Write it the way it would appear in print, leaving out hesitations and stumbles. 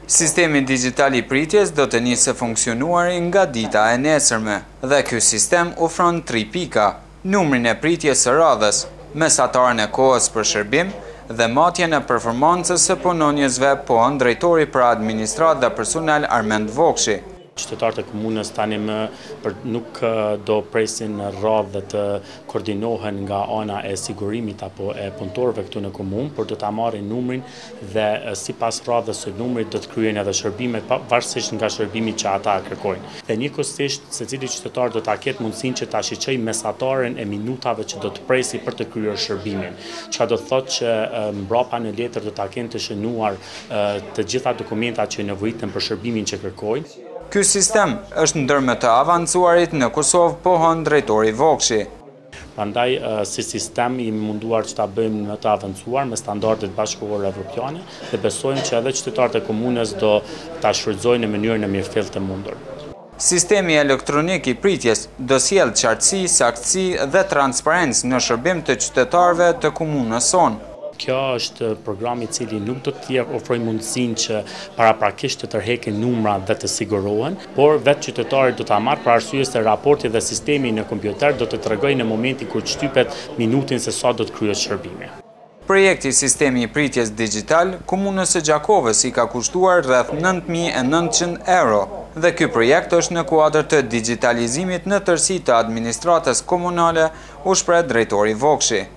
Sistemi digital I pritjes do të nisë funksionuari nga dita e nesërme dhe ky sistem ofron 3 pika: numrin e pritjes së radhës, mesatarën e kohës për shërbim dhe matjen e performancës së punonjësve, drejtori për administratë dhe personel Armend Vokshi. Qytetarët e komunës tani nuk do presin radhë dhe të koordinohen nga ana e sigurimit apo e punëtorëve këtu në komunë, por do ta marrin numrin dhe sipas radhës së numrit do të kryejnë edhe shërbimet varësisht nga shërbimi që ata kërkojnë. Dhe njëkohësisht secili qytetar do ta ketë mundësinë që ta shiqojë mesataren e minutave që do të presi për të kryer shërbimin. Çka do të thotë që mbrapa në letër do ta kenë të shënuar të gjitha dokumentat që nevojiten për shërbimin që kërkojnë. Ky sistem është ndër më të avancuarit në Kosovë, pohon drejtori Vokshi. Prandaj si sistem I munduar që ta bëjmë më të avancuar me standardet bashkëkohore evropiane dhe besojmë që edhe qytetarët e komunës do ta shfrytëzojnë në mënyrën e mirëfillt të mundur. Sistemi elektronik I pritjes do sjellë qartësi, saktësi dhe transparencë në shërbim të qytetarëve të komunës sonë. Kjo është programi I cili nuk do të ofrojë mundësinë që paraprakisht të tërheqin numra dhe të sigurohen, por vetë qytetari do ta marrë për arsye se raporti dhe sistemi në kompjuter do të tregojë në momentin kur shtypet minutin se sa do të kryhet shërbimi. Projekti Sistemi I pritjes digital komunës së Gjakovës I ka kushtuar rreth 9.900 euro dhe ky projekt është në kuadër të digitalizimit në tërësi të administratës komunale, u shpreh drejtori Vokshi.